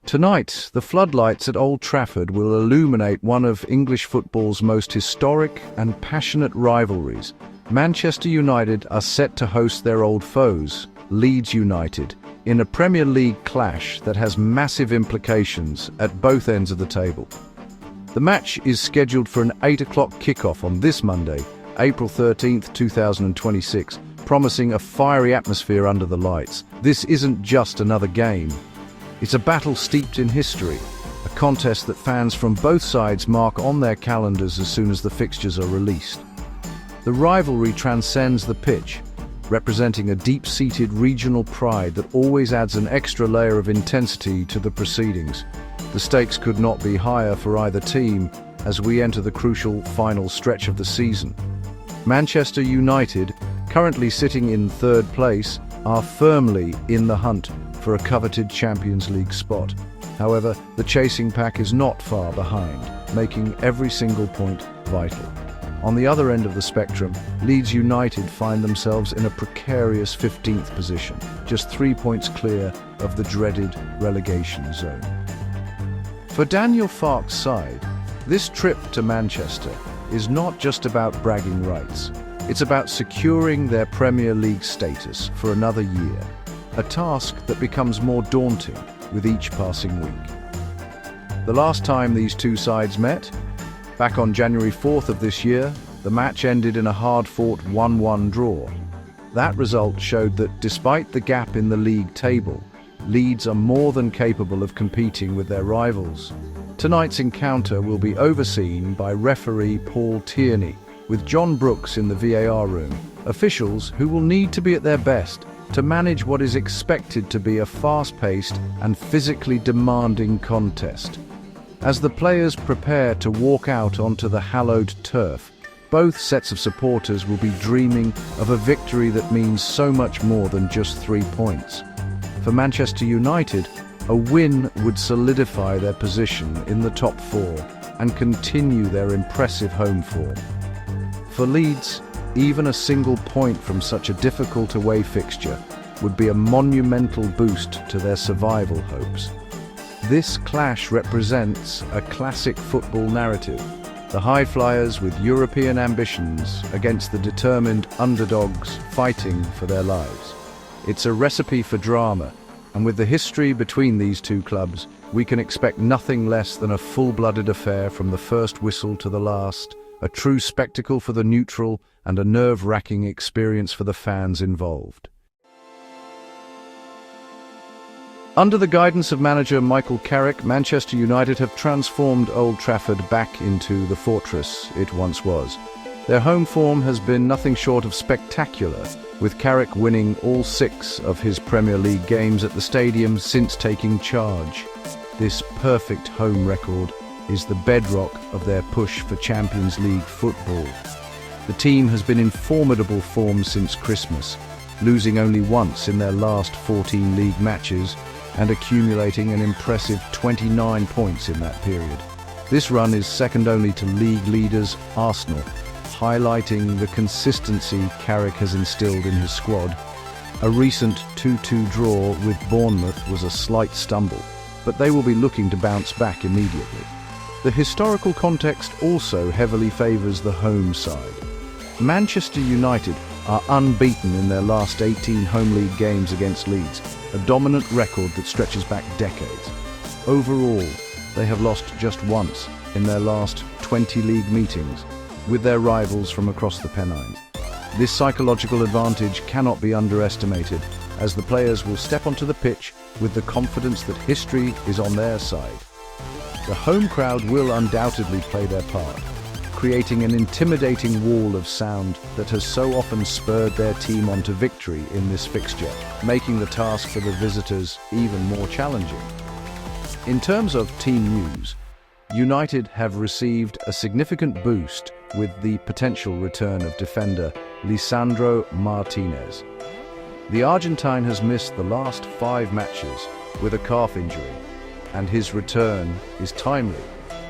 Tonight, the floodlights at Old Trafford will illuminate one of English football's most historic and passionate rivalries. Manchester United are set to host their old foes, Leeds United, in a Premier League clash that has massive implications at both ends of the table. The match is scheduled for an 8 o'clock kickoff on this Monday, April 13th, 2026, promising a fiery atmosphere under the lights. This isn't just another game. It's a battle steeped in history, a contest that fans from both sides mark on their calendars as soon as the fixtures are released. The rivalry transcends the pitch, representing a deep-seated regional pride that always adds an extra layer of intensity to the proceedings. The stakes could not be higher for either team as we enter the crucial final stretch of the season. Manchester United, currently sitting in third place, are firmly in the hunt for a coveted Champions League spot. However, the chasing pack is not far behind, making every single point vital. On the other end of the spectrum, Leeds United find themselves in a precarious 15th position, just 3 points clear of the dreaded relegation zone. For Daniel Farke's side, this trip to Manchester is not just about bragging rights. It's about securing their Premier League status for another year, a task that becomes more daunting with each passing week. The last time these two sides met, back on January 4th of this year, the match ended in a hard-fought 1-1 draw. That result showed that despite the gap in the league table, Leeds are more than capable of competing with their rivals. Tonight's encounter will be overseen by referee Paul Tierney, with John Brooks in the VAR room, officials who will need to be at their best to manage what is expected to be a fast-paced and physically demanding contest. As the players prepare to walk out onto the hallowed turf, both sets of supporters will be dreaming of a victory that means so much more than just 3 points. For Manchester United, a win would solidify their position in the top four and continue their impressive home form. For Leeds, even a single point from such a difficult away fixture would be a monumental boost to their survival hopes. This clash represents a classic football narrative, the high flyers with European ambitions against the determined underdogs fighting for their lives. It's a recipe for drama, and with the history between these two clubs, we can expect nothing less than a full-blooded affair from the first whistle to the last, a true spectacle for the neutral and a nerve-wracking experience for the fans involved. Under the guidance of manager Michael Carrick, Manchester United have transformed Old Trafford back into the fortress it once was. Their home form has been nothing short of spectacular, with Carrick winning all 6 of his Premier League games at the stadium since taking charge. This perfect home record is the bedrock of their push for Champions League football. The team has been in formidable form since Christmas, losing only once in their last 14 league matches and accumulating an impressive 29 points in that period. This run is second only to league leaders Arsenal, highlighting the consistency Carrick has instilled in his squad. A recent 2-2 draw with Bournemouth was a slight stumble, but they will be looking to bounce back immediately. The historical context also heavily favours the home side. Manchester United are unbeaten in their last 18 home league games against Leeds, a dominant record that stretches back decades. Overall, they have lost just once in their last 20 league meetings with their rivals from across the Pennines. This psychological advantage cannot be underestimated, as the players will step onto the pitch with the confidence that history is on their side. The home crowd will undoubtedly play their part, creating an intimidating wall of sound that has so often spurred their team onto victory in this fixture, making the task for the visitors even more challenging. In terms of team news, United have received a significant boost with the potential return of defender Lisandro Martinez. The Argentine has missed the last 5 matches with a calf injury, and his return is timely,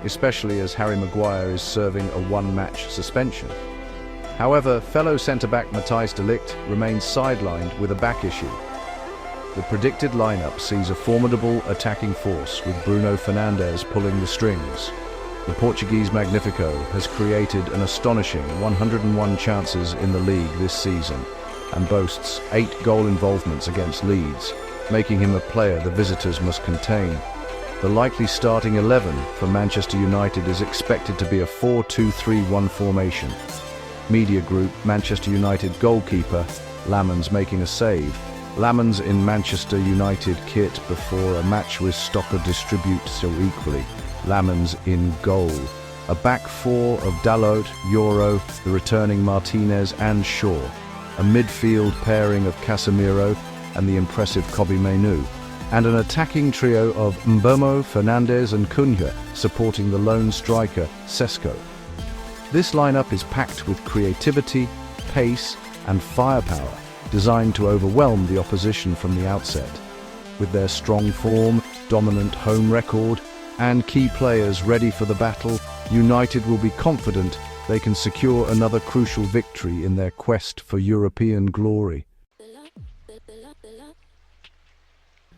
especially as Harry Maguire is serving a 1-match suspension. However, fellow centre-back Matthijs de Ligt remains sidelined with a back issue. The predicted lineup sees a formidable attacking force with Bruno Fernandes pulling the strings. The Portuguese Magnifico has created an astonishing 101 chances in the league this season and boasts 8 goal involvements against Leeds, making him a player the visitors must contain. The likely starting 11 for Manchester United is expected to be a 4-2-3-1 formation. Media group Manchester United goalkeeper Lamans making a save. Lamans in Manchester United kit before a match with Stocker distribute so equally. Lamans in goal. A back four of Dalot, Euro, the returning Martinez and Shaw. A midfield pairing of Casemiro and the impressive Kobbie Mainoo. And an attacking trio of Mbeumo, Fernandes and Cunha supporting the lone striker, Sesko. This lineup is packed with creativity, pace and firepower, designed to overwhelm the opposition from the outset. With their strong form, dominant home record and key players ready for the battle, United will be confident they can secure another crucial victory in their quest for European glory.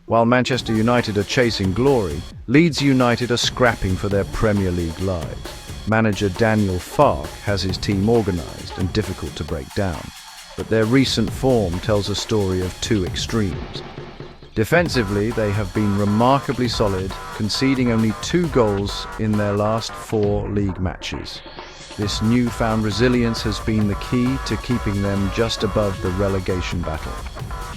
While Manchester United are chasing glory, Leeds United are scrapping for their Premier League lives. Manager Daniel Farke has his team organised and difficult to break down, but their recent form tells a story of two extremes. Defensively, they have been remarkably solid, conceding only 2 goals in their last 4 league matches. This newfound resilience has been the key to keeping them just above the relegation battle.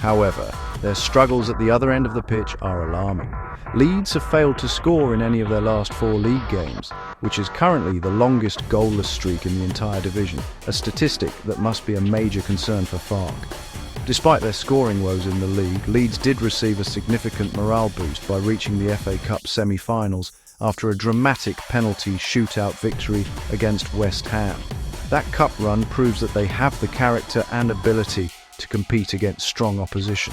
However, their struggles at the other end of the pitch are alarming. Leeds have failed to score in any of their last 4 league games, which is currently the longest goalless streak in the entire division, a statistic that must be a major concern for Farke. Despite their scoring woes in the league, Leeds did receive a significant morale boost by reaching the FA Cup semi-finals after a dramatic penalty shootout victory against West Ham. That cup run proves that they have the character and ability to compete against strong opposition.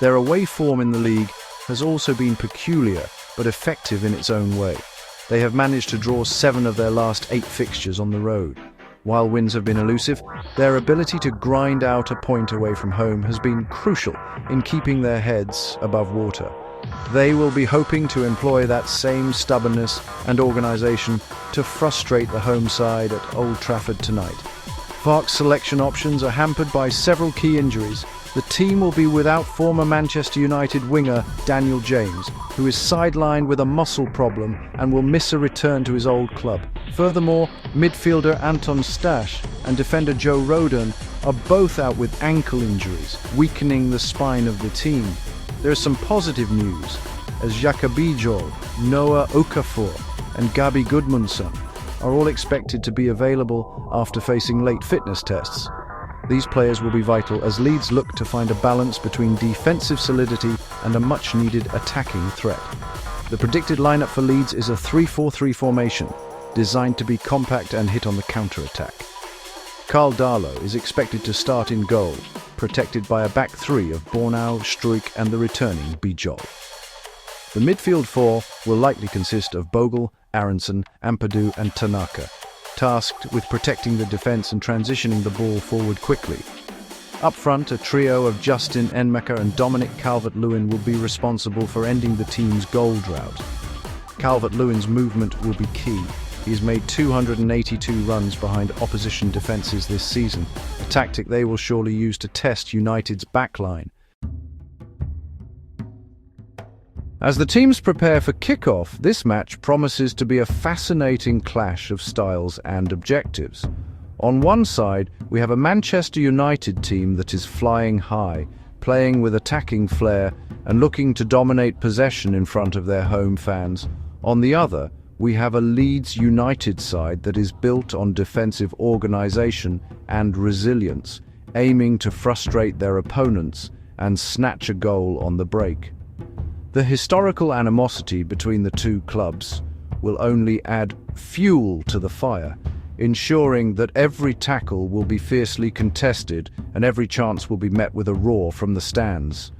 Their away form in the league has also been peculiar but effective in its own way. They have managed to draw 7 of their last 8 fixtures on the road. While wins have been elusive, their ability to grind out a point away from home has been crucial in keeping their heads above water. They will be hoping to employ that same stubbornness and organisation to frustrate the home side at Old Trafford tonight. Farke's selection options are hampered by several key injuries. The team will be without former Manchester United winger Daniel James, who is sidelined with a muscle problem and will miss a return to his old club. Furthermore, midfielder Anton Stach and defender Joe Rodon are both out with ankle injuries, weakening the spine of the team. There is some positive news, as Jakabijol, Noah Okafor and Gabi Gudmundsson are all expected to be available after facing late fitness tests. These players will be vital as Leeds look to find a balance between defensive solidity and a much-needed attacking threat. The predicted lineup for Leeds is a 3-4-3 formation, designed to be compact and hit on the counter-attack. Karl Darlow is expected to start in goal, protected by a back 3 of Bornau, Struijk and the returning Bijol. The midfield 4 will likely consist of Bogle, Aronson, Ampadu and Tanaka, tasked with protecting the defence and transitioning the ball forward quickly. Up front, a trio of Justin Enmaker and Dominic Calvert-Lewin will be responsible for ending the team's goal drought. Calvert-Lewin's movement will be key. He's made 282 runs behind opposition defences this season, a tactic they will surely use to test United's backline. As the teams prepare for kick-off, this match promises to be a fascinating clash of styles and objectives. On one side, we have a Manchester United team that is flying high, playing with attacking flair and looking to dominate possession in front of their home fans. On the other, we have a Leeds United side that is built on defensive organisation and resilience, aiming to frustrate their opponents and snatch a goal on the break. The historical animosity between the two clubs will only add fuel to the fire, ensuring that every tackle will be fiercely contested and every chance will be met with a roar from the stands.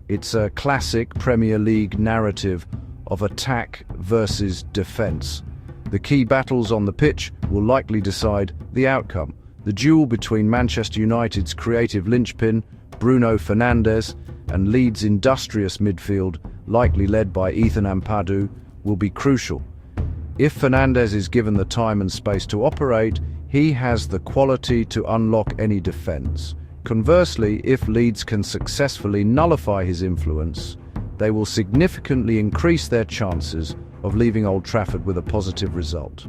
It's a classic Premier League narrative of attack versus defence. The key battles on the pitch will likely decide the outcome. The duel between Manchester United's creative linchpin, Bruno Fernandes, and Leeds' industrious midfield, likely led by Ethan Ampadu, will be crucial. If Fernandes is given the time and space to operate, he has the quality to unlock any defence. Conversely, if Leeds can successfully nullify his influence, they will significantly increase their chances of leaving Old Trafford with a positive result.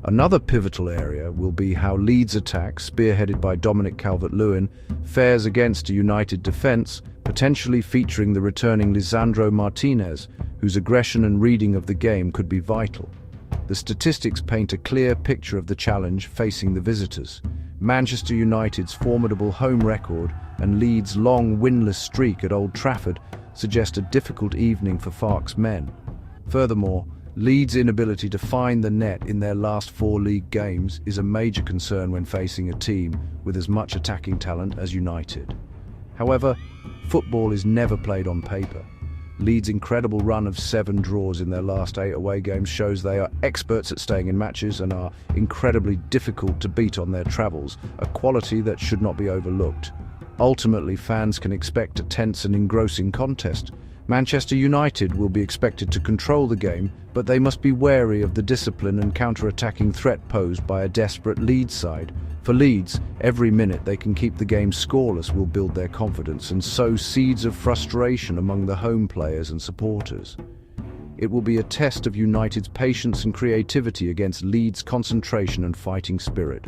Another pivotal area will be how Leeds' attack, spearheaded by Dominic Calvert-Lewin, fares against a United defence, potentially featuring the returning Lisandro Martinez, whose aggression and reading of the game could be vital. The statistics paint a clear picture of the challenge facing the visitors. Manchester United's formidable home record and Leeds' long winless streak at Old Trafford suggest a difficult evening for Farke's men. Furthermore, Leeds' inability to find the net in their last 4 league games is a major concern when facing a team with as much attacking talent as United. However, football is never played on paper. Leeds' incredible run of 7 draws in their last 8 away games shows they are experts at staying in matches and are incredibly difficult to beat on their travels, a quality that should not be overlooked. Ultimately, fans can expect a tense and engrossing contest. Manchester United will be expected to control the game, but they must be wary of the discipline and counter-attacking threat posed by a desperate Leeds side. For Leeds, every minute they can keep the game scoreless will build their confidence and sow seeds of frustration among the home players and supporters. It will be a test of United's patience and creativity against Leeds' concentration and fighting spirit.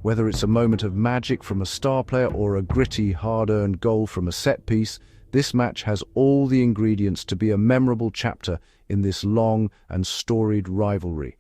Whether it's a moment of magic from a star player or a gritty, hard-earned goal from a set-piece, this match has all the ingredients to be a memorable chapter in this long and storied rivalry.